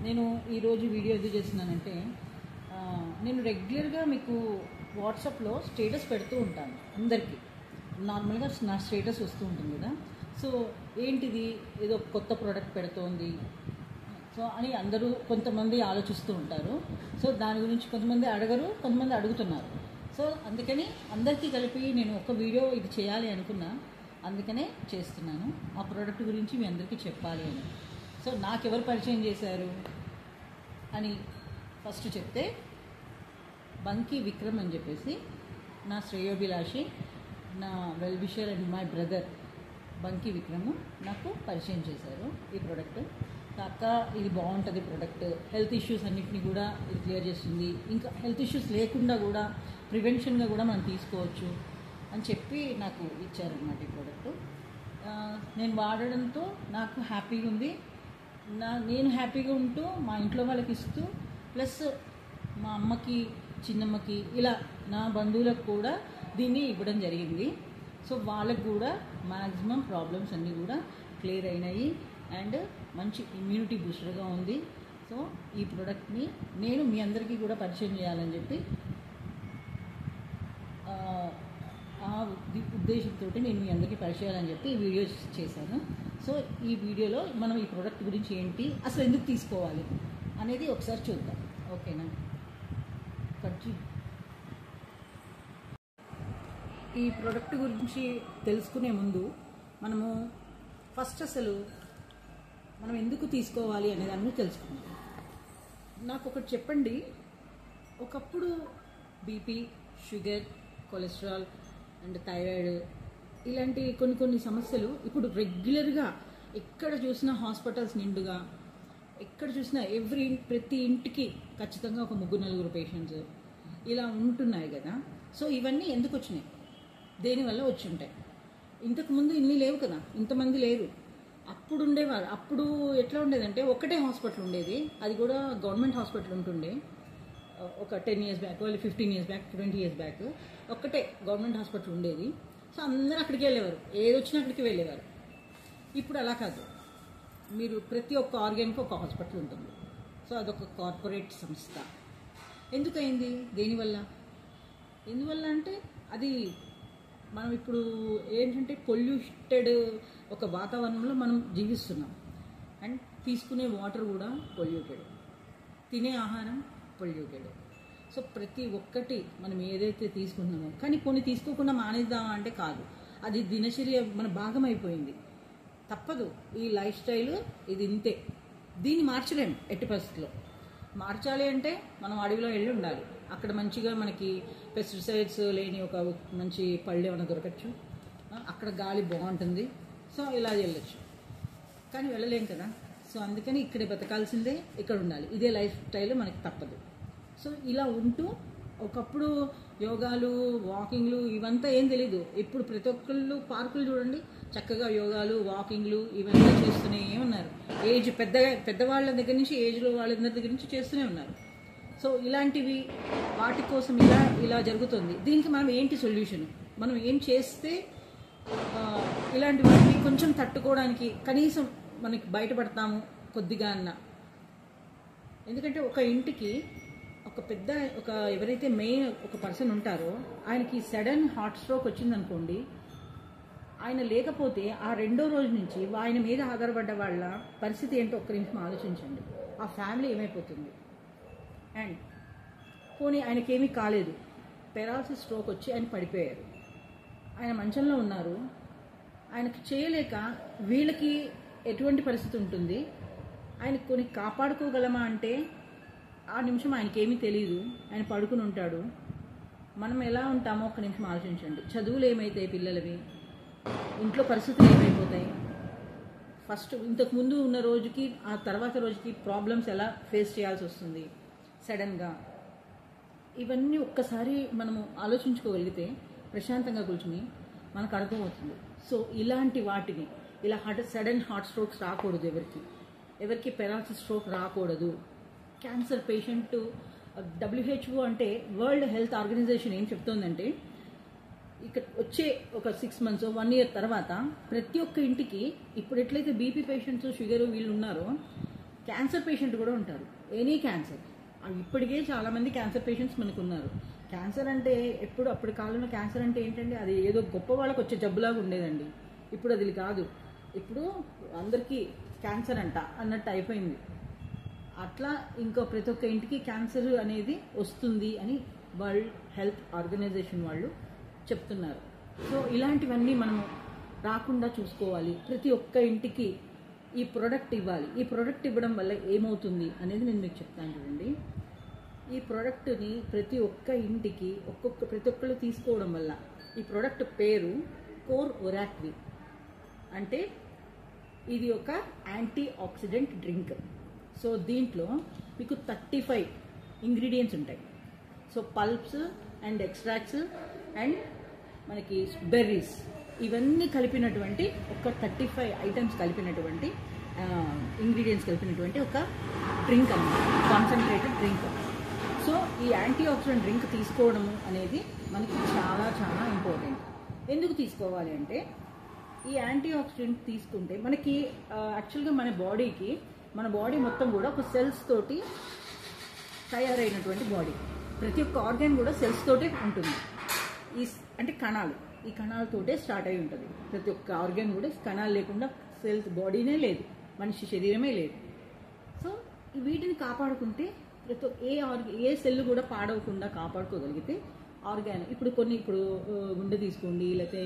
నేను ఈరోజు వీడియో ఎందుకు చేస్తున్నానంటే నేను రెగ్యులర్గా మీకు వాట్సాప్లో స్టేటస్ పెడుతూ ఉంటాను అందరికీ. నార్మల్గా నా స్టేటస్ వస్తూ ఉంటుంది కదా. సో ఏంటిది ఏదో కొత్త ప్రోడక్ట్ పెడుతోంది సో అని అందరూ కొంతమంది ఆలోచిస్తూ ఉంటారు. సో దాని గురించి కొంతమంది అడగరు, కొంతమంది అడుగుతున్నారు. సో అందుకని అందరికీ కలిపి నేను ఒక వీడియో ఇది చేయాలి అనుకున్నా, అందుకనే చేస్తున్నాను. ఆ ప్రోడక్ట్ గురించి మీ అందరికీ చెప్పాలి అని. సో నాకెవరు పరిచయం చేశారు అని ఫస్ట్ చెప్తే, బంకీ విక్రమ్ అని చెప్పేసి నా శ్రేయోభిలాషి, నా well wisher and my brother bungee Vikram నాకు పరిచయం చేశారు ఈ ప్రోడక్ట్. అక్క ఇది బాగుంటుంది ప్రోడక్ట్, హెల్త్ ఇష్యూస్ అన్నిటిని కూడా ఇది క్లియర్ చేస్తుంది, ఇంకా హెల్త్ ఇష్యూస్ లేకుండా కూడా ప్రివెన్షన్గా కూడా మనం తీసుకోవచ్చు అని చెప్పి నాకు ఇచ్చారనమాట ఈ ప్రోడక్ట్. నేను వాడడంతో నాకు హ్యాపీగా ఉంది. నేను హ్యాపీగా ఉంటూ మా ఇంట్లో వాళ్ళకి ఇస్తూ, ప్లస్ మా అమ్మకి, చిన్నమ్మకి, ఇలా నా బంధువులకు కూడా దీన్ని ఇవ్వడం జరిగింది. సో వాళ్ళకు కూడా మ్యాక్సిమం ప్రాబ్లమ్స్ అన్నీ కూడా క్లియర్ అయినాయి అండ్ మంచి ఇమ్యూనిటీ బూస్టర్గా ఉంది. సో ఈ ప్రోడక్ట్ని నేను మీ అందరికీ కూడా పరిచయం చేయాలని చెప్పి ఆ ఉద్దేశంతో నేను మీ అందరికీ పరిచయం అని చెప్పి ఈ వీడియో చేశాను. సో ఈ వీడియోలో మనం ఈ ప్రోడక్ట్ గురించి ఏంటి, అసలు ఎందుకు తీసుకోవాలి అనేది ఒకసారి చూద్దాం. ఓకేనా? ఈ ప్రోడక్ట్ గురించి తెలుసుకునే ముందు మనము ఫస్ట్ అసలు మనం ఎందుకు తీసుకోవాలి అనే దాన్ని తెలుసుకుందాం. నాకు ఒకటి చెప్పండి, ఒకప్పుడు BP, sugar, cholesterol and thyroid ఇలాంటి కొన్ని సమస్యలు ఇప్పుడు రెగ్యులర్గా ఎక్కడ చూసినా హాస్పిటల్స్ నిండుగా, ఎక్కడ చూసినా ప్రతి ఇంటికి ఖచ్చితంగా ఒక 3-4 పేషెంట్స్ ఇలా ఉంటున్నాయి కదా. సో ఇవన్నీ ఎందుకు వచ్చినాయి, దేనివల్ల వచ్చి ఉంటాయి? ఇంతకుముందు ఇన్ని లేవు కదా, ఇంతమంది లేరు. అప్పుడు ఉండేవారు. అప్పుడు ఎట్లా ఉండేదంటే ఒకటే హాస్పిటల్ ఉండేది, అది కూడా గవర్నమెంట్ హాస్పిటల్ ఉంటుండే. ఒక 10 years back, 15 years back, 20 years back ఒక్కటే గవర్నమెంట్ హాస్పిటల్ ఉండేది. సో అందరూ అక్కడికి వెళ్ళేవారు, ఏది వచ్చినా అక్కడికి వెళ్ళేవారు. ఇప్పుడు అలా కాదు, మీరు ప్రతి ఒక్క ఆర్గాన్కి ఒక హాస్పిటల్ ఉంటుంది. సో అదొక కార్పొరేట్ సంస్థ. ఎందుకయింది, దేనివల్ల? ఎందువల్ల అంటే అది మనం ఇప్పుడు ఏంటంటే పొల్యూటెడ్ ఒక వాతావరణంలో మనం జీవిస్తున్నాం. అండ్ తీసుకునే వాటర్ కూడా పొల్యూటెడ్, తినే ఆహారం పొల్యూటెడ్. సో ప్రతి ఒక్కటి మనం ఏదైతే తీసుకుంటున్నామో, కానీ కొన్ని తీసుకోకుండా మానేద్దామా అంటే కాదు, అది దినచర్య మన భాగం అయిపోయింది. తప్పదు, ఈ లైఫ్ స్టైల్ ఇది ఇంతే, దీన్ని మార్చలేము ఎట్టి పరిస్థితుల్లో. మార్చాలి అంటే మనం అడవిలో వెళ్ళి ఉండాలి, అక్కడ మంచిగా మనకి పెస్టిసైడ్స్ లేని ఒక మంచి పళ్ళు ఏమైనా దొరకచ్చు, అక్కడ గాలి బాగుంటుంది. సో ఇలా వెళ్ళచ్చు, కానీ వెళ్ళలేం కదా. సో అందుకని ఇక్కడే బతకాల్సిందే, ఇక్కడ ఉండాలి, ఇదే లైఫ్ స్టైల్, మనకి తప్పదు. సో ఇలా ఉంటూ ఒకప్పుడు యోగాలు, వాకింగ్లు ఇవంతా ఏం తెలీదు. ఇప్పుడు ప్రతి ఒక్కళ్ళు పార్కులు చూడండి, చక్కగా యోగాలు, వాకింగ్లు ఇవన్నీ చేస్తూనే ఉన్నారు. ఏజ్ పెద్దవాళ్ళ దగ్గర నుంచి ఏజ్లో వాళ్ళందరి దగ్గర నుంచి చేస్తూనే ఉన్నారు. సో ఇలాంటివి వాటి కోసం ఇలా జరుగుతుంది. దీనికి మనం ఏంటి సొల్యూషన్, మనం ఏం చేస్తే ఇలాంటి వాటిని కొంచెం తట్టుకోవడానికి కనీసం మనకి బయటపడతాము కొద్దిగా అన్న. ఎందుకంటే ఒక ఇంటికి ఎవరైతే మెయిన్ ఒక పర్సన్ ఉంటారో, ఆయనకి సడన్ హార్ట్ స్ట్రోక్ వచ్చిందనుకోండి, ఆయన లేకపోతే ఆ రెండో రోజు నుంచి ఆయన మీద ఆధారపడ్డ వాళ్ళ పరిస్థితి ఏంటో ఒక్క నిమిషం ఆలోచించండి. ఆ ఫ్యామిలీ ఏమైపోతుంది? అండ్ పోనీ ఆయనకేమీ కాలేదు, పెరాలసిస్ స్ట్రోక్ వచ్చి ఆయన పడిపోయారు, ఆయన మంచంలో ఉన్నారు, ఆయనకి చేయలేక వీళ్ళకి ఎటువంటి పరిస్థితి ఉంటుంది? ఆయనకు కొన్ని కాపాడుకోగలమా అంటే ఆ నిమిషం ఆయనకేమీ తెలియదు, ఆయన పడుకుని ఉంటాడు. మనం ఎలా ఉంటామో ఒక్క నిమిషం ఆలోచించండి. చదువులు ఏమైతాయి పిల్లలవి, ఇంట్లో పరిస్థితులు ఏమైపోతాయి? ఫస్ట్ ఇంతకుముందు ఉన్న రోజుకి ఆ తర్వాత రోజుకి ప్రాబ్లమ్స్ ఎలా ఫేస్ చేయాల్సి వస్తుంది సడన్గా. ఇవన్నీ ఒక్కసారి మనము ఆలోచించుకోగలిగితే ప్రశాంతంగా కూర్చుని మనకు అర్థమవుతుంది. సో ఇలాంటి వాటిని, ఇలా సడన్ హార్ట్ స్ట్రోక్స్ రాకూడదు, ఎవరికి పెరాలసిస్ స్ట్రోక్ రాకూడదు. క్యాన్సర్ పేషెంట్ WHO అంటే వరల్డ్ హెల్త్ ఆర్గనైజేషన్ ఏం చెప్తోందంటే, ఇక్కడ వచ్చే ఒక 6 months 1 year తర్వాత ప్రతి ఒక్క ఇంటికి, ఇప్పుడు ఎట్లయితే బీపీ పేషెంట్స్, షుగర్ వీళ్ళు ఉన్నారో, క్యాన్సర్ పేషెంట్ కూడా ఉంటారు, ఎనీ క్యాన్సర్. ఇప్పటికే చాలామంది క్యాన్సర్ పేషెంట్స్ మనకు ఉన్నారు. క్యాన్సర్ అంటే అప్పటి కాలంలో క్యాన్సర్ అంటే ఏంటంటే అది ఏదో గొప్ప వాళ్ళకి వచ్చే జబ్బులాగా ఉండేదండి. ఇప్పుడు అది కాదు, ఇప్పుడు అందరికీ క్యాన్సర్ అంట అన్నట్టు అయిపోయింది. అట్లా ఇంకా ప్రతి ఒక్క ఇంటికి క్యాన్సర్ అనేది వస్తుంది అని వరల్డ్ హెల్త్ ఆర్గనైజేషన్ వాళ్ళు చెప్తున్నారు. సో ఇలాంటివన్నీ మనము రాకుండా చూసుకోవాలి. ప్రతి ఒక్క ఇంటికి ఈ ప్రోడక్ట్ ఇవ్వాలి. ఈ ప్రోడక్ట్ ఇవ్వడం వల్ల ఏమవుతుంది అనేది నేను మీకు చెప్తాను చూడండి. ఈ ప్రోడక్ట్ని ప్రతి ఒక్క ఇంటికి ప్రతి ఒక్కళ్ళు తీసుకోవడం వల్ల, ఈ ప్రోడక్ట్ పేరు కోర్ ఒరాక్వి. అంటే ఇది ఒక యాంటీ ఆక్సిడెంట్ డ్రింక్. సో దీంట్లో మీకు 35 ఇంగ్రీడియంట్స్ ఉంటాయి. So pulps and extracts and మనకి బెర్రీస్ ఇవన్నీ కలిపినటువంటి ఒక 35 ఐటమ్స్ కలిపినటువంటి ఇంగ్రీడియంట్స్ కలిపినటువంటి ఒక డ్రింక్ అన్నమాట, కాన్సన్ట్రేటెడ్ డ్రింక్. సో ఈ యాంటీ ఆక్సిడెంట్ డ్రింక్ తీసుకోవడము అనేది మనకి చాలా చాలా ఇంపార్టెంట్. ఎందుకు తీసుకోవాలి అంటే ఈ యాంటీ ఆక్సిడెంట్ తీసుకుంటే మనకి యాక్చువల్గా మన బాడీ మొత్తం కూడా ఒక సెల్స్ తోటి తయారైనటువంటి బాడీ. ప్రతి ఒక్క ఆర్గాన్ కూడా సెల్స్ తోటే ఉంటుంది. అంటే కణాలు, ఈ కణాలతోటే స్టార్ట్ అయి ఉంటుంది. ప్రతి ఒక్క ఆర్గాన్ కూడా కణాలు లేకుండా సెల్స్ బాడీనే లేదు, మనిషి శరీరమే లేదు. సో వీటిని కాపాడుకుంటే ప్రతి ఏ సెల్ కూడా పాడవకుండా కాపాడుకోగలిగితే ఆర్గాన్ ఇప్పుడు గుండె తీసుకోండి, లేకపోతే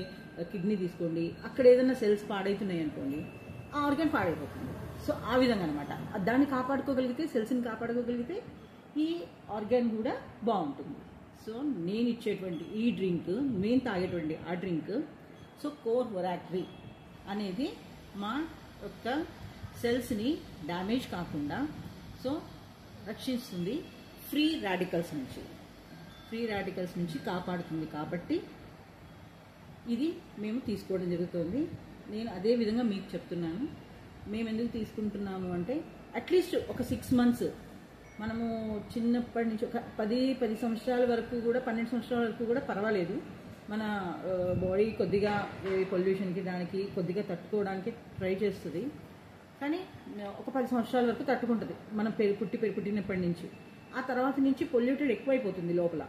కిడ్నీ తీసుకోండి, అక్కడ ఏదైనా సెల్స్ పాడవుతున్నాయి అనుకోండి, ఆ ఆర్గాన్ పాడైపోతుంది. సో ఆ విధంగా అనమాట. దాన్ని కాపాడుకోగలిగితే, సెల్స్ని కాపాడుకోగలిగితే ఈ ఆర్గాన్ కూడా బాగుంటుంది. సో నేను ఇచ్చేటువంటి ఈ డ్రింక్, నేను తాగేటువంటి ఆ డ్రింక్ సో కోర్ ఒరాక్వి అనేది మా యొక్క సెల్స్ని డ్యామేజ్ కాకుండా సో రక్షిస్తుంది, ఫ్రీ రాడికల్స్ నుంచి కాపాడుతుంది. కాబట్టి ఇది మేము తీసుకోవడం జరుగుతుంది. నేను అదే విధంగా మీకు చెప్తున్నాను. మేము ఎందుకు తీసుకుంటున్నాము అంటే అట్లీస్ట్ ఒక 6 months మనము చిన్నప్పటి నుంచి ఒక 10 సంవత్సరాల వరకు కూడా, 12 సంవత్సరాల వరకు కూడా పర్వాలేదు. మన బాడీ కొద్దిగా పొల్యూషన్కి దానికి కొద్దిగా తట్టుకోవడానికి ట్రై చేస్తుంది. కానీ ఒక 10 సంవత్సరాల వరకు తట్టుకుంటుంది మనం పుట్టినప్పటి నుంచి. ఆ తర్వాత నుంచి పొల్యూటెడ్ ఎక్కువైపోతుంది లోపల.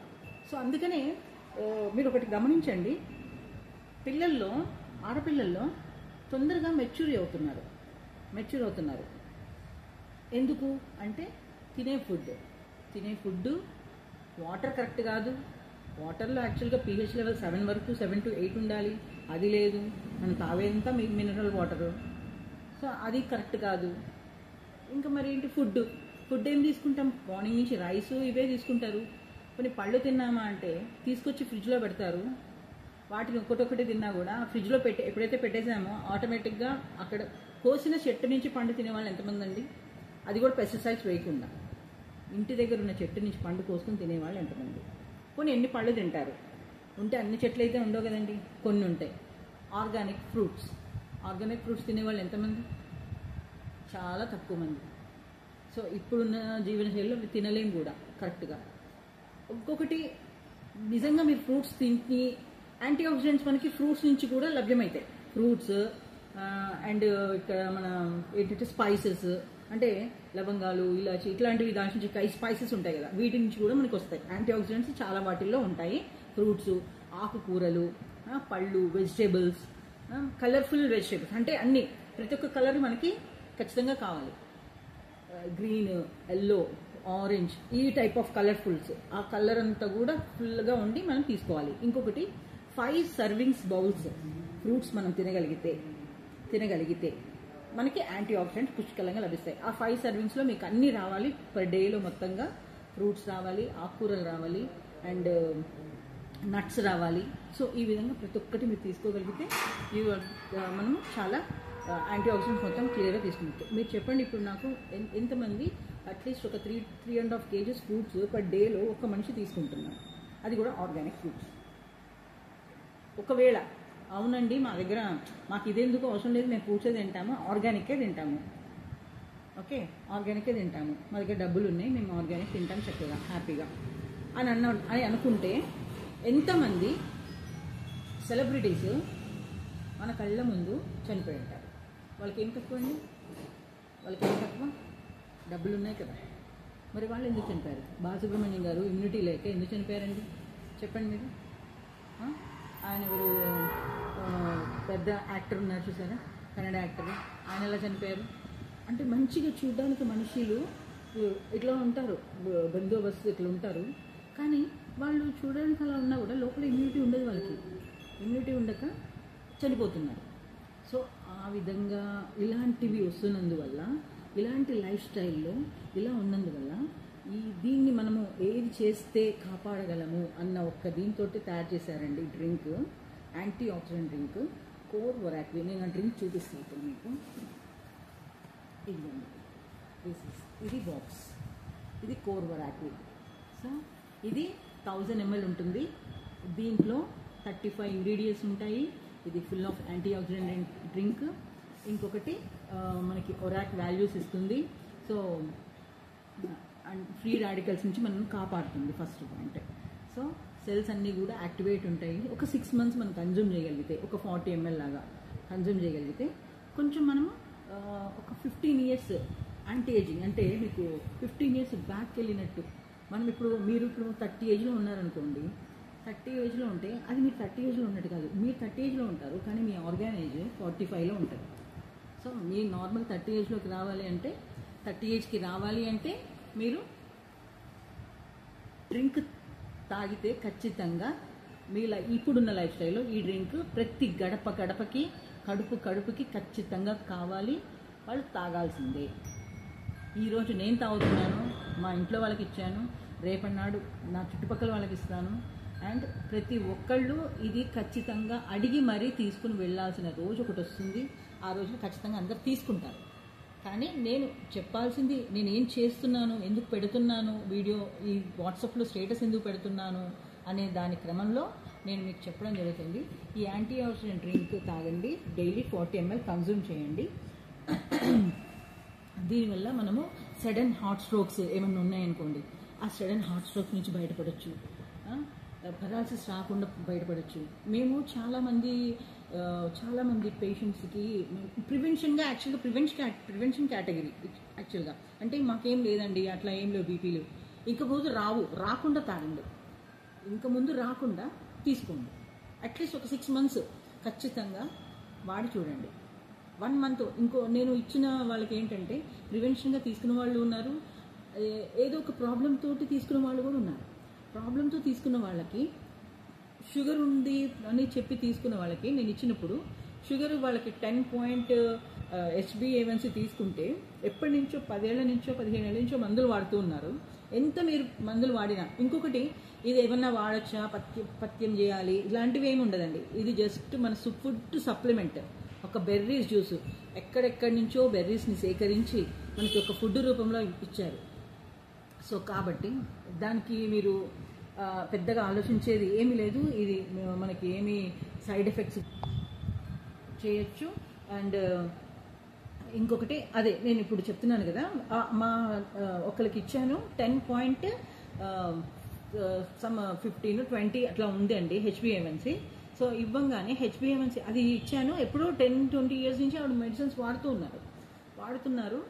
సో అందుకనే మీరు ఒకటి గమనించండి, ఆడపిల్లల్లో తొందరగా మెచ్యూర్ అవుతున్నారు. ఎందుకు అంటే తినే ఫుడ్ వాటర్ కరెక్ట్ కాదు. వాటర్లో యాక్చువల్గా pH లెవెల్ 7 వరకు, 7 to 8 ఉండాలి. అది లేదు. మనం తాగేంత మినరల్ వాటరు. సో అది కరెక్ట్ కాదు. ఇంకా మరి ఏంటి ఫుడ్ ఏం తీసుకుంటాం? మార్నింగ్ నుంచి రైస్ ఇవే తీసుకుంటారు. కొన్ని పళ్ళు తిన్నామా అంటే తీసుకొచ్చి ఫ్రిడ్జ్లో పెడతారు. వాటిని ఒక్కొక్కటి తిన్నా కూడా ఫ్రిడ్జ్లో ఎప్పుడైతే పెట్టేసామో ఆటోమేటిక్గా అక్కడ కోసిన చెట్టు నుంచి పండు తినేవాళ్ళు ఎంతమంది అండి? అది కూడా పెస్టిసైడ్స్ వేయకుండా ఇంటి దగ్గర ఉన్న చెట్టు నుంచి పండు కోసుకుని తినేవాళ్ళు ఎంతమంది? కొన్ని ఎన్ని పళ్ళు తింటారు? ఉంటే అన్ని చెట్లు అయితే ఉండవు కదండి, కొన్ని ఉంటాయి. ఆర్గానిక్ ఫ్రూట్స్ తినేవాళ్ళు ఎంతమంది? చాలా తక్కువ మంది. సో ఇప్పుడున్న జీవనశైలిలో తినలేం కూడా కరెక్ట్గా. ఇంకొకటి, నిజంగా మీరు ఫ్రూట్స్ తిని యాంటీ ఆక్సిడెంట్స్ మనకి ఫ్రూట్స్ నుంచి కూడా లభ్యమవుతాయి. ఫ్రూట్స్ అండ్ ఇక్కడ మన ఏంటంటే స్పైసెస్, అంటే లవంగాలు, ఇలాచి ఇట్లాంటివి దాల్చిన స్పైసెస్ ఉంటాయి కదా, వీటి నుంచి కూడా మనకి వస్తాయి. యాంటీ ఆక్సిడెంట్స్ చాలా వాటిల్లో ఉంటాయి. ఫ్రూట్స్, ఆకుకూరలు, పళ్ళు, వెజిటేబుల్స్, కలర్ఫుల్ వెజిటేబుల్స్, అంటే అన్ని ప్రతి ఒక్క కలర్ మనకి ఖచ్చితంగా కావాలి. గ్రీన్, ఎల్లో, ఆరెంజ్, ఈ టైప్ ఆఫ్ కలర్ఫుల్స్, ఆ కలర్ అంతా కూడా ఫుల్గా ఉండి మనం తీసుకోవాలి. ఇంకొకటి 5 servings బౌల్స్ ఫ్రూట్స్ మనం తినగలిగితే మనకి యాంటీ ఆక్సిడెంట్స్ పుష్కలంగా లభిస్తాయి. ఆ 5 servingsలో మీకు అన్నీ రావాలి. పర్ డేలో మొత్తంగా ఫ్రూట్స్ రావాలి, ఆకుకూరలు రావాలి, అండ్ నట్స్ రావాలి. సో ఈ విధంగా ప్రతి ఒక్కటి మీరు తీసుకోగలిగితే మనము చాలా యాంటీ ఆక్సిడెంట్స్ మొత్తం క్లియర్గా తీసుకుంటాం. మీరు చెప్పండి, ఇప్పుడు నాకు ఎంతమంది అట్లీస్ట్ ఒక 3.5 kgs ఫ్రూట్స్ పర్ డేలో ఒక మనిషి తీసుకుంటున్నారు, అది కూడా ఆర్గానిక్ ఫ్రూట్స్. ఒకవేళ అవునండి మాకు ఇదేందుకు అవసరం లేదు, మేము ఫ్రూట్సే తింటాము, ఆర్గానిక్కే తింటాము, ఓకే ఆర్గానిక్కే తింటాము, మా దగ్గర డబ్బులు ఉన్నాయి, మేము ఆర్గానిక్ తింటాం చక్కగా హ్యాపీగా అని అనుకుంటే, ఎంతమంది సెలబ్రిటీస్ మన కళ్ళ ముందు చనిపోయి ఉంటారు? వాళ్ళకి ఏం తక్కువ అండి? డబ్బులు ఉన్నాయి కదా, మరి వాళ్ళు ఎందుకు చనిపోయారు? బాలసుబ్రహ్మణ్యం గారు ఇమ్యూనిటీ లేక ఎందుకు చనిపోయారండి చెప్పండి మీరు? ఆయన ఎవరు పెద్ద యాక్టర్ ఉన్నారు చూసారా, కన్నడ యాక్టర్, ఆయన ఎలా చనిపోయారు? అంటే మంచిగా చూడడానికి మనుషులు ఇట్లా ఉంటారు, బందోబస్తు ఇట్లా ఉంటారు, కానీ వాళ్ళు చూడడానికి అలా ఉన్నా కూడా లోపల ఇమ్యూనిటీ ఉండదు, వాళ్ళకి ఇమ్యూనిటీ ఉండక చనిపోతున్నారు. సో ఆ విధంగా ఇలాంటివి వస్తున్నందువల్ల, ఇలాంటి లైఫ్ స్టైల్లో ఇలా ఉన్నందువల్ల దీన్ని మనము ఏది చేస్తే కాపాడగలము అన్న ఒక్క దీంతో తయారు చేశారండి డ్రింక్, యాంటీ ఆక్సిడెంట్ డ్రింక్ కోర్ వరాక్వి. నేను ఆ డ్రింక్ చూపిస్తాను ఇప్పుడు మీకు. ఇదిగోండి, ఇది బాక్స్, ఇది కోర్ వరాక్వి. సో ఇది 1000 ml ఉంటుంది, దీంట్లో 35 ఇంగ్రీడియంట్స్ ఉంటాయి. ఇది full of anti oxidant drink. ఇంకొకటి మనకి ఒరాక్ వాల్యూస్ ఇస్తుంది, సో అండ్ ఫ్రీ రాడికల్స్ నుంచి మనం కాపాడుతుంది ఫస్ట్ పాయింట్. సో సెల్స్ అన్నీ కూడా యాక్టివేట్ ఉంటాయి. ఒక 6 months మనం కన్జ్యూమ్ చేయగలిగితే, ఒక 40 ml లాగా కన్జ్యూమ్ చేయగలిగితే కొంచెం మనము ఒక 15 years యాంటీ ఏజింగ్, అంటే మీకు 15 years బ్యాక్ వెళ్ళినట్టు. మనం మీరు ఇప్పుడు 30 ఏజ్లో ఉన్నారనుకోండి, 30 ఏజ్లో ఉంటే అది మీరు 30 ఏజ్లో ఉన్నట్టు కాదు, మీరు 30 ఏజ్లో ఉంటారు కానీ మీ ఆర్గాన్ ఏజ్ 45లో ఉంటుంది. సో మీ నార్మల్ 30 ఏజ్లోకి రావాలి అంటే, 30 ఏజ్కి రావాలి అంటే మీరు డ్రింక్ తాగితే ఖచ్చితంగా మీ ఇప్పుడున్న లైఫ్ స్టైల్లో ఈ డ్రింక్ ప్రతి గడపకి కడుపుకి ఖచ్చితంగా కావాలి, వాళ్ళు తాగాల్సిందే. ఈరోజు నేను తాగుతున్నాను, మా ఇంట్లో వాళ్ళకి ఇచ్చాను, రేపన్నాడు నా చుట్టుపక్కల వాళ్ళకి ఇస్తాను. అండ్ ప్రతి ఒక్కళ్ళు ఇది ఖచ్చితంగా అడిగి మరీ తీసుకుని వెళ్ళాల్సిన రోజు ఒకటి వస్తుంది. ఆ రోజున ఖచ్చితంగా అందరు తీసుకుంటారు. కానీ నేను చెప్పాల్సింది, నేను ఏం చేస్తున్నాను, ఎందుకు పెడుతున్నాను వీడియో, ఈ వాట్సాప్లో స్టేటస్ ఎందుకు పెడుతున్నాను అనే దాని క్రమంలో నేను మీకు చెప్పడం జరుగుతుంది. ఈ యాంటీ ఆక్సిడెంట్ డ్రింక్ తాగండి, డైలీ 40 ml కన్జ్యూమ్ చేయండి. దీనివల్ల మనము సడన్ హార్ట్ స్ట్రోక్స్ ఏమైనా ఉన్నాయనుకోండి, ఆ సడన్ హార్ట్ స్ట్రోక్ నుంచి బయటపడవచ్చు, పెరాలసిస్ రాకుండా బయటపడవచ్చు. మేము చాలామంది పేషెంట్స్కి ప్రివెన్షన్గా, యాక్చువల్గా ప్రివెన్షన్ కేటగిరీ యాక్చువల్గా, అంటే మాకేం లేదండి అట్లా ఏం లేవు బీపీలు, ఇంకపోతే రాకుండా తాగండి, ఇంక ముందు రాకుండా తీసుకోండి. అట్లీస్ట్ ఒక 6 months ఖచ్చితంగా వాడి చూడండి. 1 month నేను ఇచ్చిన వాళ్ళకి ఏంటంటే ప్రివెన్షన్గా తీసుకున్న వాళ్ళు ఉన్నారు, ఏదో ఒక ప్రాబ్లం తోటి తీసుకున్న వాళ్ళు కూడా ఉన్నారు. ప్రాబ్లంతో తీసుకున్న వాళ్ళకి, షుగర్ ఉంది అని చెప్పి తీసుకున్న వాళ్ళకి నేను ఇచ్చినప్పుడు షుగర్ వాళ్ళకి 10 HbA1c తీసుకుంటే ఎప్పటి నుంచో 10 ఏళ్ల నుంచో 15 ఏళ్ల నుంచో మందులు వాడుతూ ఉన్నారు. ఎంత మీరు మందులు వాడినా, ఇంకొకటి ఇది ఏమన్నా వాడచ్చా, పథ్యం చేయాలి ఇలాంటివి ఏమి ఉండదండి. ఇది జస్ట్ మన ఫుడ్ సప్లిమెంట్. ఒక బెర్రీస్ జ్యూస్, ఎక్కడెక్కడి నుంచో బెర్రీస్ని సేకరించి మనకి ఒక ఫుడ్ రూపంలో ఇచ్చారు. సో కాబట్టి దానికి మీరు పెద్దగా ఆలోచించేది ఏమీ లేదు. ఇది మనకి ఏమి సైడ్ ఎఫెక్ట్స్ చేయొచ్చు. అండ్ ఇంకొకటి అదే నేను ఇప్పుడు చెప్తున్నాను కదా, మా ఒకరికి ఇచ్చాను 10.15-20 అట్లా ఉంది అండి HbA1c. సో ఇవ్వంగానే HbA1c అది ఇచ్చాను. ఎప్పుడో 10-20 years నుంచి ఆవిడ మెడిసిన్స్ వాడుతున్నారు,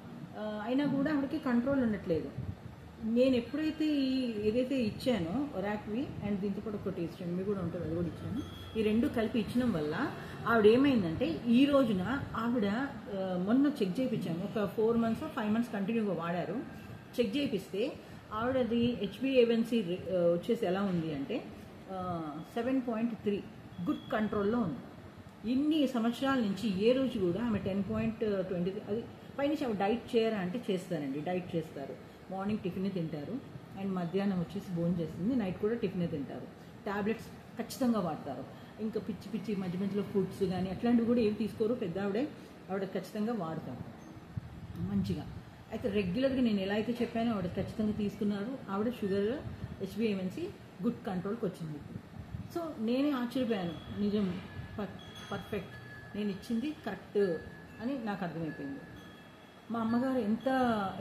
అయినా కూడా ఆవిడకి కంట్రోల్ ఉండట్లేదు. నేను ఎప్పుడైతే ఏదైతే ఇచ్చానో ఒరాక్వి అండ్ దీంతో కూడా ఒకటి స్టెమ్మి కూడా ఉంటుంది, అది కూడా ఇచ్చాను. ఈ 2 కలిపి ఇచ్చడం వల్ల ఆవిడ ఏమైందంటే, ఈ రోజున ఆవిడ మొన్న చెక్ చేయించాను, ఒక 4 months 5 months కంటిన్యూగా వాడారు. చెక్ చేయిస్తే ఆవిడది HbA1c వచ్చేసి ఎలా ఉంది అంటే 7.3 గుడ్ కంట్రోల్లో ఉంది. ఇన్ని సంవత్సరాల నుంచి ఏ రోజు కూడా ఆమె 10.20 అది పైనుంచి ఆమె డైట్ చేయరా అంటే చేస్తారండి, డైట్ చేస్తారు. మార్నింగ్ టిఫిన్ తింటారు అండ్ మధ్యాహ్నం వచ్చేసి భోజనం చేస్తుంది, నైట్ కూడా టిఫిన్ తింటారు. ట్యాబ్లెట్స్ ఖచ్చితంగా వాడతారు. ఇంకా పిచ్చి మధ్యలో ఫుడ్స్ కానీ అట్లాంటివి కూడా ఏమి తీసుకోరు. ఆవిడ ఖచ్చితంగా వాడతారు మంచిగా. అయితే రెగ్యులర్గా నేను ఎలా అయితే చెప్పానో ఆవిడ ఖచ్చితంగా తీసుకున్నారు. ఆవిడ షుగర్ HbA1c గుడ్ కంట్రోల్కి వచ్చింది. సో నేనే ఆశ్చర్యపోయాను, నిజం పర్ఫెక్ట్, నేను ఇచ్చింది కరెక్ట్ అని నాకు అర్థమైపోయింది. మా అమ్మగారు ఎంత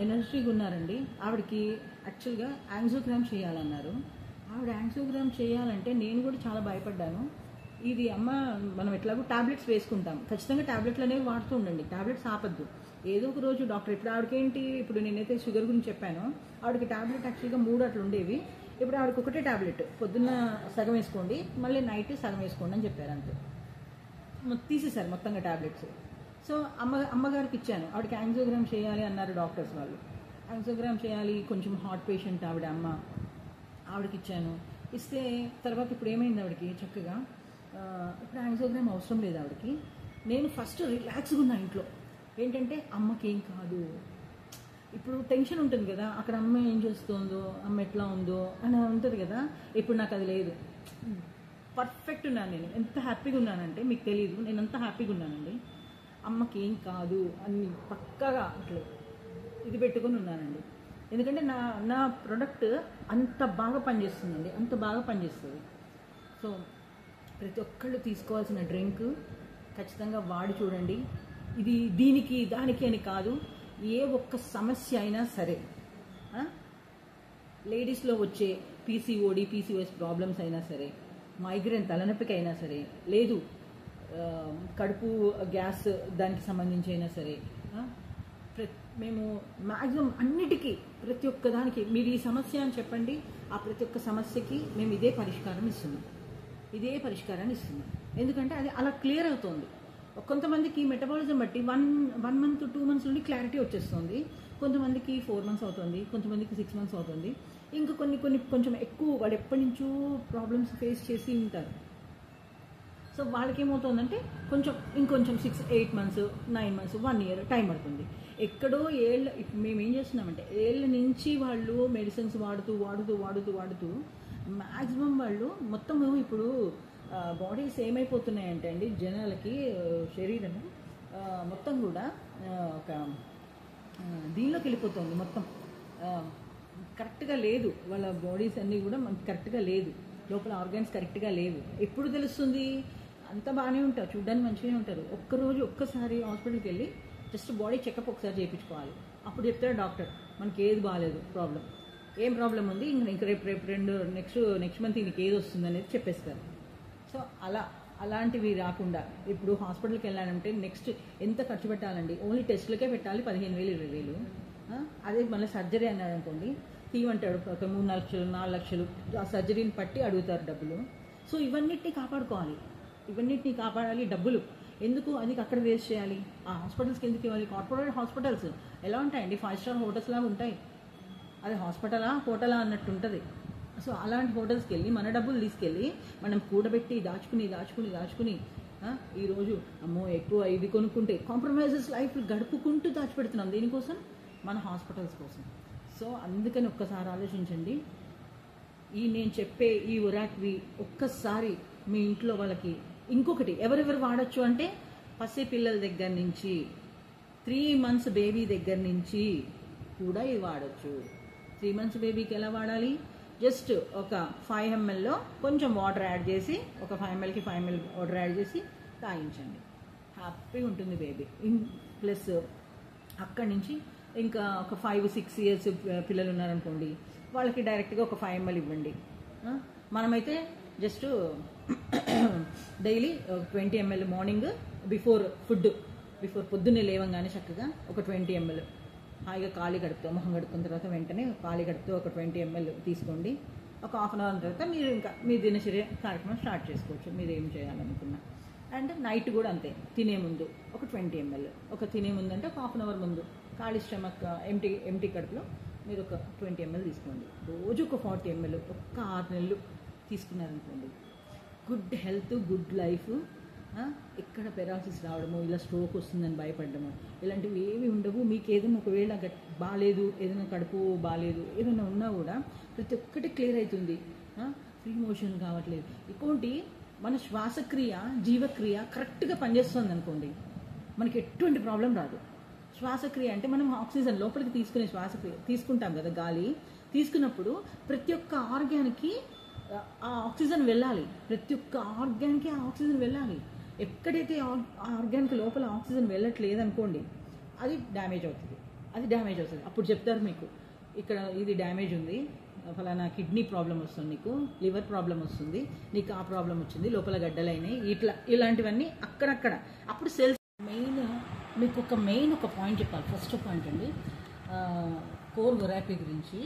ఎనర్జీగా ఉన్నారండి. ఆవిడకి యాక్చువల్గా యాంజియోగ్రామ్ చేయాలన్నారు. ఆవిడ యాంజియోగ్రామ్ చేయాలంటే నేను కూడా చాలా భయపడ్డాను. ఇది అమ్మ మనం ఎట్లాగో టాబ్లెట్స్ వేసుకుంటాం, ఖచ్చితంగా టాబ్లెట్లు అనేవి వాడుతూ ఉండండి, టాబ్లెట్స్ ఆపద్దు. ఏదో ఒక రోజు డాక్టర్ ఇప్పుడు ఆవిడకేంటి, ఇప్పుడు నేనైతే షుగర్ గురించి చెప్పాను, ఆవిడకి టాబ్లెట్ యాక్చువల్గా 3 అట్లా ఉండేవి. ఇప్పుడు ఆవిడకి ఒకటే టాబ్లెట్, పొద్దున్న సగం వేసుకోండి, మళ్ళీ నైట్ సగం వేసుకోండి అని చెప్పారు అంతే. తీసేశారు మొత్తంగా టాబ్లెట్స్. సో అమ్మగారికి ఇచ్చాను, ఆవిడకి యాంజియోగ్రామ్ చేయాలి అన్నారు డాక్టర్స్ వాళ్ళు. యాంజియోగ్రామ్ చేయాలి, కొంచెం హార్ట్ పేషెంట్ ఆవిడ అమ్మ, ఆవిడకి ఇచ్చాను. ఇస్తే తర్వాత ఇప్పుడు ఏమైంది ఆవిడకి చక్కగా, ఇప్పుడు యాంజియోగ్రామ్ అవసరం లేదు ఆవిడకి. నేను ఫస్ట్ రిలాక్స్గా ఉన్నా ఇంట్లో, ఏంటంటే అమ్మకి ఏం కాదు. ఇప్పుడు టెన్షన్ ఉంటుంది కదా, అక్కడ అమ్మ ఏం చేస్తుందో, అమ్మ ఎట్లా ఉందో అని ఉంటుంది కదా, ఇప్పుడు నాకు అది లేదు. పర్ఫెక్ట్ ఉన్నాను నేను, ఎంత హ్యాపీగా ఉన్నానంటే మీకు తెలియదు, నేను అంత హ్యాపీగా ఉన్నానండి. అమ్మకి ఏం కాదు అని పక్కాగా అట్లా ఇది పెట్టుకొని ఉన్నానండి. ఎందుకంటే నా ప్రోడక్ట్ అంత బాగా పనిచేస్తుందండి, అంత బాగా పనిచేస్తుంది. సో ప్రతి ఒక్కళ్ళు తీసుకోవాల్సిన డ్రింక్ ఖచ్చితంగా వాడి చూడండి. ఇది దీనికి దానికి అని కాదు, ఏ ఒక్క సమస్య అయినా సరే, లేడీస్లో వచ్చే పీసీఓడి పీసీఓఎస్ ప్రాబ్లమ్స్ అయినా సరే, మైగ్రేన్ తలనొప్పికి అయినా సరే, లేదు కడుపు గ్యాస్ దానికి సంబంధించి అయినా సరే, మేము మ్యాక్సిమం అన్నిటికీ ప్రతి ఒక్క దానికి మీరు ఈ సమస్య అని చెప్పండి, ఆ ప్రతి ఒక్క సమస్యకి మేము ఇదే పరిష్కారాన్ని ఇస్తున్నాం. ఎందుకంటే అది అలా క్లియర్ అవుతుంది. కొంతమందికి మెటబాలిజం బట్టి 1 month 2 months నుండి క్లారిటీ వచ్చేస్తుంది, కొంతమందికి 4 months అవుతుంది, కొంతమందికి 6 months అవుతుంది. ఇంకా కొన్ని కొంచెం ఎక్కువ వాళ్ళు ఎప్పటి నుంచో ప్రాబ్లమ్స్ ఫేస్ చేసి ఉంటారు. సో వాళ్ళకి ఏమవుతుందంటే ఇంకొంచెం 6-8 months 9 months 1 year టైం పడుతుంది. ఎక్కడో మేము ఏం చేస్తున్నామంటే ఏళ్ళ నుంచి వాళ్ళు మెడిసిన్స్ వాడుతూ మ్యాక్సిమం వాళ్ళు మొత్తము ఇప్పుడు బాడీస్ ఏమైపోతున్నాయంటే అండి, జనాలకి శరీరం మొత్తం కూడా ఒక దీనిలోకి వెళ్ళిపోతుంది, మొత్తం కరెక్ట్గా లేదు. వాళ్ళ బాడీస్ అన్నీ కూడా మనకి కరెక్ట్గా లేదు, లోపల ఆర్గాన్స్ కరెక్ట్గా లేవు. ఎప్పుడు తెలుస్తుంది? అంతా బాగానే ఉంటారు, చూడడానికి మంచిగానే ఉంటారు. ఒక్కసారి హాస్పిటల్కి వెళ్ళి జస్ట్ బాడీ చెకప్ ఒకసారి చేయించుకోవాలి. అప్పుడు చెప్తాడు డాక్టర్ మనకి ఏది బాగాలేదు, ఏం ప్రాబ్లం ఉంది, ఇంక రేపు నెక్స్ట్ మంత్ ఇంక ఏది వస్తుంది అనేది చెప్పేస్తారు. సో అలాంటివి రాకుండా ఇప్పుడు హాస్పిటల్కి వెళ్ళాలంటే నెక్స్ట్ ఎంత ఖర్చు పెట్టాలండి? ఓన్లీ టెస్ట్లకే పెట్టాలి 15,000-20,000. అదే మళ్ళీ సర్జరీ అన్నాడు అనుకోండి, తీయమంటాడు ఒక 3 లక్షలు 4 లక్షలు, ఆ సర్జరీని పట్టి అడుగుతారు డబ్బులు. సో ఇవన్నిటిని కాపాడాలి. డబ్బులు ఎందుకు అది అక్కడ వేస్ట్ చేయాలి? ఆ హాస్పిటల్స్కి ఎందుకు ఇవ్వాలి? కార్పొరేట్ హాస్పిటల్స్ ఎలా ఉంటాయండి? 5 star హోటల్స్ లాగా ఉంటాయి. అది హోటలా అన్నట్టు ఉంటుంది. సో అలాంటి హోటల్స్కి వెళ్ళి మన డబ్బులు తీసుకెళ్ళి మనం కూడబెట్టి దాచుకుని ఈరోజు అమ్మో ఎక్కువ ఇది కొనుక్కుంటే కాంప్రమైజెస్ లైఫ్ గడుపుకుంటూ దాచిపెడుతున్నాం దీనికోసం, మన హాస్పిటల్స్ కోసం. సో అందుకని ఒక్కసారి ఆలోచించండి. నేను చెప్పే ఈ ఒరాక్వి ఒక్కసారి మీ ఇంట్లో వాళ్ళకి. ఇంకొకటి ఎవరెవరు వాడచ్చు అంటే, పసి పిల్లల దగ్గర నుంచి 3 months బేబీ దగ్గర నుంచి కూడా ఇది వాడచ్చు. 3 months బేబీకి ఎలా వాడాలి? జస్ట్ ఒక 5 ml కొంచెం వాటర్ యాడ్ చేసి, ఒక 5 mlకి 5 ml వాటర్ యాడ్ చేసి తాగించండి, హ్యాపీగా ఉంటుంది బేబీ. ప్లస్ అక్కడి నుంచి ఇంకా ఒక 5-6 years పిల్లలు ఉన్నారనుకోండి, వాళ్ళకి డైరెక్ట్గా ఒక 5 ml ఇవ్వండి. మనమైతే just daily 20 ml morning before పొద్దున్నే లేవంగానే చక్కగా ఒక 20 ml హాయిగా ఖాళీ గడుపుతాం, మొహం గడుపుకున్న తర్వాత వెంటనే ఖాళీ గడుపుతూ ఒక 20 ml తీసుకోండి. ఒక 1/2 hour తర్వాత మీరు ఇంకా మీ దినచర్య కార్యక్రమం స్టార్ట్ చేసుకోవచ్చు, మీరు ఏం చేయాలనుకున్నా. అండ్ నైట్ కూడా అంతే, తినే ముందు ఒక 20 ml, తినే ముందు అంటే ఒక 1/2 hour ముందు ఖాళీ స్టమక్ ఎంటీ కడుపులో మీరు ఒక 20 ml తీసుకోండి. రోజు ఒక 40 ml ఒక్క 6 నెలలు తీసుకున్నారనుకోండి, గుడ్ హెల్త్, గుడ్ లైఫ్. ఎక్కడ పెరాలసిస్ రావడము, ఇలా స్ట్రోక్ వస్తుందని భయపడము, ఇలాంటివి ఏవి ఉండవు. మీకు ఏదైనా ఒకవేళ బాగాలేదు, ఏదైనా కడుపు బాగాలేదు, ఏదైనా ఉన్నా కూడా ప్రతి ఒక్కటి క్లియర్ అవుతుంది. ఫ్రీ మోషన్ కావట్లేదు, ఇంకోటి మన శ్వాసక్రియ జీవక్రియ కరెక్ట్గా పనిచేస్తుంది అనుకోండి, మనకి ఎటువంటి ప్రాబ్లం రాదు. శ్వాసక్రియ అంటే మనం ఆక్సిజన్ లోపలికి తీసుకునే శ్వాసక్రియ తీసుకుంటాం కదా, గాలి తీసుకున్నప్పుడు ప్రతి ఒక్క ఆర్గాన్కి ఆ ఆక్సిజన్ వెళ్ళాలి, ప్రతి ఒక్క ఆర్గాన్కి ఆ ఆక్సిజన్ వెళ్ళాలి. ఎక్కడైతే ఆ ఆర్గాన్కి లోపల ఆక్సిజన్ వెళ్ళట్లేదు అనుకోండి, అది డ్యామేజ్ అవుతుంది. అప్పుడు చెప్తారు మీకు ఇక్కడ ఇది డ్యామేజ్ ఉంది, ఫలానా కిడ్నీ ప్రాబ్లం వస్తుంది, నీకు లివర్ ప్రాబ్లం వస్తుంది, నీకు ఆ ప్రాబ్లం వచ్చింది, లోపల గడ్డలైనాయి, ఇలాంటివన్నీ అక్కడక్కడ. అప్పుడు సెల్స్ మెయిన్ మీకు ఒక మెయిన్ ఒక పాయింట్ చెప్పాలి. ఫస్ట్ పాయింట్ అండి, కోర్ థెరపీ గురించి.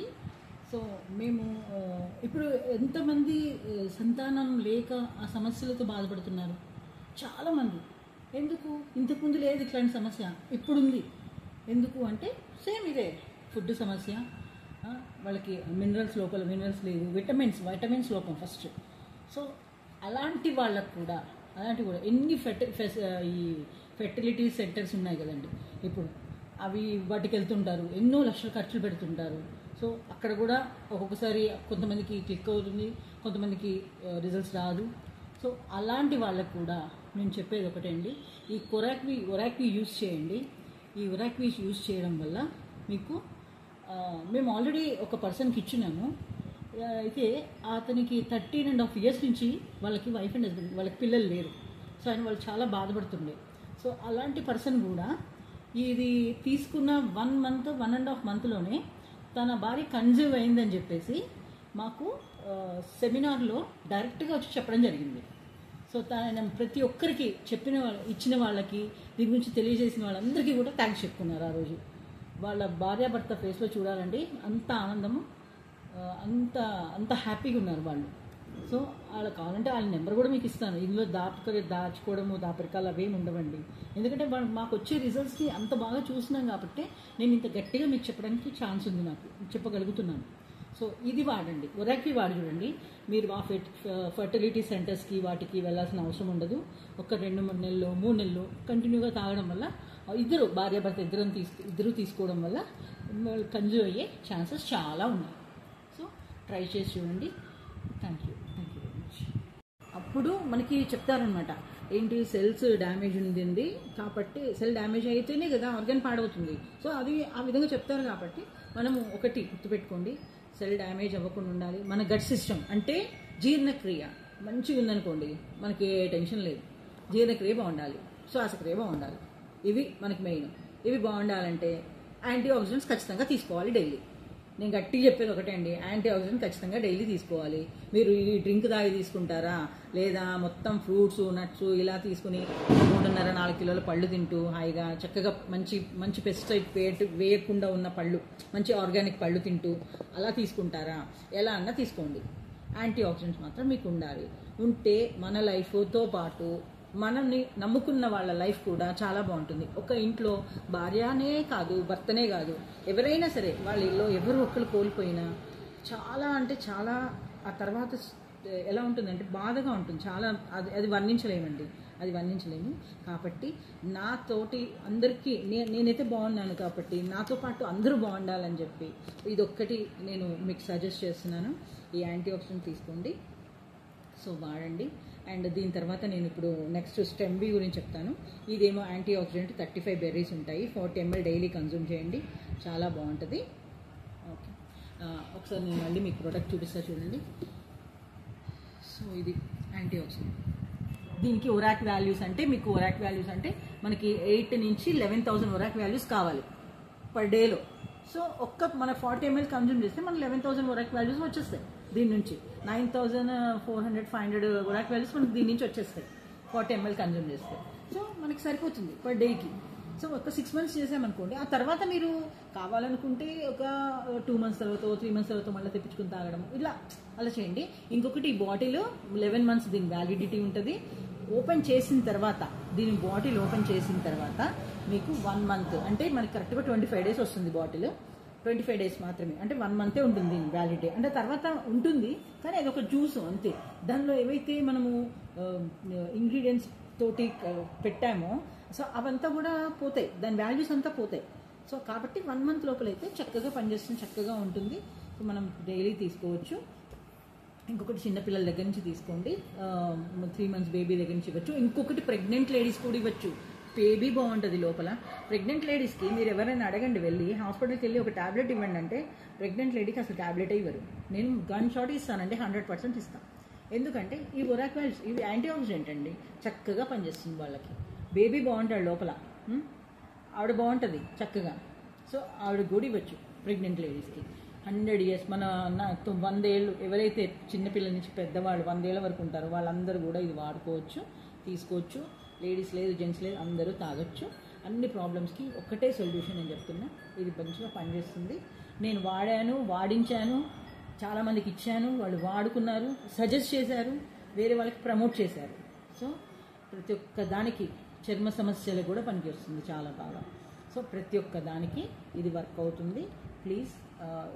సో మేము ఇప్పుడు ఎంతమంది సంతానం లేక ఆ సమస్యలతో బాధపడుతున్నారు? చాలామంది. ఎందుకు? ఇంతకుముందు లేదు ఇట్లాంటి సమస్య, ఇప్పుడుంది. ఎందుకు అంటే సేమ్ ఇదే ఫుడ్ సమస్య, వాళ్ళకి మినరల్స్ లోపల మినరల్స్ లేవు, వైటమిన్స్ లోపం ఫస్ట్. సో అలాంటి వాళ్ళకు కూడా ఎన్ని ఈ ఫెర్టిలిటీ సెంటర్స్ ఉన్నాయి కదండి ఇప్పుడు, అవి వాటికి వెళ్తుంటారు, ఎన్నో లక్షలు ఖర్చులు పెడుతుంటారు. సో అక్కడ కూడా ఒక్కొక్కసారి కొంతమందికి క్లిక్ అవుతుంది, కొంతమందికి రిజల్ట్స్ రాదు. సో అలాంటి వాళ్ళకు కూడా నేను చెప్పేది ఒకటే అండి, ఈ ఒరాక్వి యూజ్ చేయండి. ఈ ఒరాక్వి యూజ్ చేయడం వల్ల మీకు మేము ఆల్రెడీ ఒక పర్సన్కి ఇచ్చినాము. అయితే అతనికి 13.5 years నుంచి వాళ్ళకి వైఫ్ అండ్ హస్బెండ్, వాళ్ళకి పిల్లలు లేరు. సో వాళ్ళు చాలా బాధపడుతుండే. సో అలాంటి పర్సన్ కూడా ఇది తీసుకున్న 1.5 monthలోనే తన భార్య కన్సీవ్ అయిందని చెప్పేసి మాకు సెమినార్లో డైరెక్ట్గా వచ్చి చెప్పడం జరిగింది. సో తన ప్రతి ఒక్కరికి ఇచ్చిన వాళ్ళకి, దీని గురించి తెలియజేసిన వాళ్ళందరికీ కూడా థ్యాంక్స్ చెప్పుకున్నారు. ఆ రోజు వాళ్ళ భార్యాభర్త ఫేస్లో చూడాలండి, అంత ఆనందము, అంత హ్యాపీగా ఉన్నారు వాళ్ళు. సో వాళ్ళకి కావాలంటే వాళ్ళ నెంబర్ కూడా మీకు ఇస్తాను. ఇందులో దాచుకోవడము దాపరికాలు అవేమి ఉండవండి. ఎందుకంటే మాకు వచ్చే రిజల్ట్స్ని అంత బాగా చూసినాం కాబట్టి నేను ఇంత గట్టిగా మీకు చెప్పడానికి ఛాన్స్ ఉంది, నాకు చెప్పగలుగుతున్నాను. సో ఇది వాడండి, ఒరాక్వి వాడి చూడండి. మీరు ఆ ఫర్టిలిటీ సెంటర్స్కి వాటికి వెళ్ళాల్సిన అవసరం ఉండదు. ఒక 2-3 నెలలు 3 నెలలు కంటిన్యూగా తాగడం వల్ల భార్యాభర్త ఇద్దరు తీసుకోవడం వల్ల కన్జ్యూమ్ అయ్యే ఛాన్సెస్ చాలా ఉన్నాయి. సో ట్రై చేసి చూడండి. Thank you very much. అప్పుడు మనకి చెప్తారనమాట, ఏంటి సెల్స్ డ్యామేజ్ ఉంది కాబట్టి, సెల్ డ్యామేజ్ అయితేనే కదా ఆర్గన్ పాడవుతుంది. సో అది ఆ విధంగా చెప్తారు కాబట్టి మనము ఒకటి గుర్తుపెట్టుకోండి, సెల్ డ్యామేజ్ అవ్వకుండా ఉండాలి. మన గట్ సిస్టమ్ అంటే జీర్ణక్రియ మంచిగా ఉందనుకోండి, మనకి ఏ టెన్షన్ లేదు. జీర్ణక్రియ బాగుండాలి, శ్వాసక్రియ బాగుండాలి, ఇవి మనకి మెయిన్. ఇవి బాగుండాలంటే యాంటీ ఆక్సిడెంట్స్ ఖచ్చితంగా తీసుకోవాలి డైలీ. నేను గట్టిగా చెప్పేది ఒకటే అండి, యాంటీ ఆక్సిడెంట్ ఖచ్చితంగా డైలీ తీసుకోవాలి. మీరు ఈ డ్రింక్ తాగి తీసుకుంటారా, లేదా మొత్తం ఫ్రూట్స్ నట్స్ ఇలా తీసుకుని 3.5-4 కిలోల పళ్ళు తింటూ హాయిగా చక్కగా మంచి పెస్టిసైడ్ వేయకుండా ఉన్న పళ్ళు, మంచి ఆర్గానిక్ పళ్ళు తింటూ అలా తీసుకుంటారా? ఎలా అన్నా తీసుకోండి, యాంటీ ఆక్సిడెంట్స్ మాత్రం మీకు ఉంటే మన లైఫ్తో పాటు మనల్ని నమ్ముకున్న వాళ్ళ లైఫ్ కూడా చాలా బాగుంటుంది. ఒక ఇంట్లో భార్యనే కాదు, భర్తనే కాదు, ఎవరైనా సరే వాళ్ళ ఇల్లు ఎవరు ఒక్కరు కోల్పోయినా చాలా అంటే చాలా ఆ తర్వాత ఎలా ఉంటుందంటే బాధగా ఉంటుంది చాలా. అది వర్ణించలేము. కాబట్టి నాతోటి అందరికీ నేనైతే బాగున్నాను కాబట్టి నాతో పాటు అందరూ బాగుండాలని చెప్పి ఇదొక్కటి నేను మీకు సజెస్ట్ చేస్తున్నాను. ఈ యాంటీ ఆక్సిడెంట్ తీసుకోండి, సో వాడండి. అండ్ దీని తర్వాత నేను ఇప్పుడు నెక్స్ట్ స్టెంబీ గురించి చెప్తాను. ఇదేమో యాంటీ ఆక్సిడెంట్, 35 బెర్రీస్ ఉంటాయి, 40 ml డైలీ కన్జ్యూమ్ చేయండి, చాలా బాగుంటుంది. ఓకే, ఒకసారి నేను మళ్ళీ మీకు ప్రోడక్ట్ చూపిస్తా చూడండి. సో ఇది యాంటీ ఆక్సిడెంట్. దీనికి ఒరాక్ వాల్యూస్ అంటే మనకి 8 నుంచి 11,000 ఒరాక్ వాల్యూస్ కావాలి పర్ డేలో. సో మన 40 ml కన్జ్యూమ్ చేస్తే మనకి 11,000 ఒరాక్ వాల్యూస్ వచ్చేస్తాయి. దీని నుంచి 9,400-500 ఒరాక్ వాల్యూస్ మనకి దీని నుంచి వచ్చేస్తాయి 40 ml కన్జ్యూమ్ చేస్తే. సో మనకి సరిపోతుంది పర్ డేకి. సో ఒక 6 months చేసామనుకోండి, ఆ తర్వాత మీరు కావాలనుకుంటే ఒక 2 months తర్వాత 3 months తర్వాత మళ్ళీ తెప్పించుకుని తాగడం, అలా చేయండి. ఇంకొకటి, ఈ బాటిల్ 11 months దీని వ్యాలిడిటీ ఉంటుంది. దీని బాటిల్ ఓపెన్ చేసిన తర్వాత మీకు 1 month అంటే మనకి కరెక్ట్గా 25 days వస్తుంది బాటిల్. 25 days మాత్రమే, అంటే 1 month ఉంటుంది వ్యాలిడిటీ. అంటే తర్వాత ఉంటుంది కానీ అది ఒక జ్యూస్ అంతే. దానిలో ఏవైతే మనము ఇంగ్రీడియంట్స్ తోటి పెట్టామో సో అవంతా కూడా పోతాయి, దాని వాల్యూస్ అంతా పోతాయి. సో కాబట్టి 1 month లోపలైతే చక్కగా పనిచేస్తుంది, చక్కగా ఉంటుంది. సో మనం డైలీ తీసుకోవచ్చు. ఇంకొకటి చిన్నపిల్లల దగ్గర నుంచి తీసుకోండి, 3 months బేబీ దగ్గర నుంచి ఇవ్వచ్చు. ఇంకొకటి ప్రెగ్నెంట్ లేడీస్ కూడా ఇవ్వచ్చు, బేబీ బాగుంటుంది లోపల. ప్రెగ్నెంట్ లేడీస్కి మీరు ఎవరైనా అడగండి, వెళ్ళి హాస్పిటల్కి వెళ్ళి ఒక ట్యాబ్లెట్ ఇవ్వండి అంటే ప్రెగ్నెంట్ లేడీకి అసలు ట్యాబ్లెటే ఇవ్వరు. నేను గన్ షాట్ ఇస్తానండి, 100% ఇస్తాను. ఎందుకంటే ఈ ఒరాక్ వాల్యూస్ ఇవి యాంటీ ఆక్సిడెంట్ అండి, చక్కగా పనిచేస్తుంది వాళ్ళకి. బేబీ బాగుంటాడు లోపల, ఆవిడ బాగుంటుంది చక్కగా. సో ఆవిడ కూడా ఇవ్వచ్చు ప్రెగ్నెంట్ లేడీస్కి. 100 years మన 100 ఏళ్ళు ఎవరైతే చిన్నపిల్లల నుంచి పెద్దవాళ్ళు 100 ఏళ్ళ వరకు ఉంటారో వాళ్ళందరూ కూడా ఇది వాడుకోవచ్చు, తీసుకోవచ్చు. లేడీస్ లేదు, జెంట్స్ లేదు, అందరూ తాగొచ్చు. అన్ని ప్రాబ్లమ్స్కి ఒక్కటే సొల్యూషన్ నేను చెప్తున్నా. ఇది మంచిగా పనిచేస్తుంది. నేను వాడాను, వాడించాను, చాలామందికి ఇచ్చాను, వాళ్ళు వాడుకున్నారు, సజెస్ట్ చేశారు, వేరే వాళ్ళకి ప్రమోట్ చేశారు. సో ప్రతి ఒక్క దానికి చర్మ సమస్యలు కూడా పనిచేస్తుంది చాలా బాగా. సో ప్రతి ఒక్క దానికి ఇది వర్క్ అవుతుంది. ప్లీజ్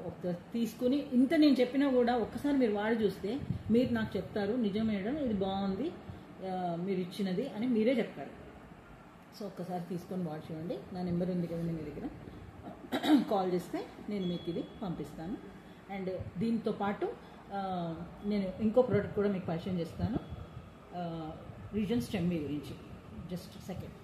ఒక తీసుకుని ఇంత నేను చెప్పినా కూడా ఒక్కసారి మీరు వాడి చూస్తే మీరు నాకు చెప్తారు, నిజం మేడం ఇది బాగుంది మీరు ఇచ్చినది అని మీరే చెప్తారు. సో ఒక్కసారి తీసుకొని వాడి చూడండి. నా నెంబర్ ఉంది కదండి మీ దగ్గర, కాల్ చేస్తే నేను మీకు ఇది పంపిస్తాను. అండ్ దీంతో పాటు నేను ఇంకో ప్రోడక్ట్ కూడా మీకు పరిచయం చేస్తాను, రీజన్ స్టెమ్మీ గురించి. Just second.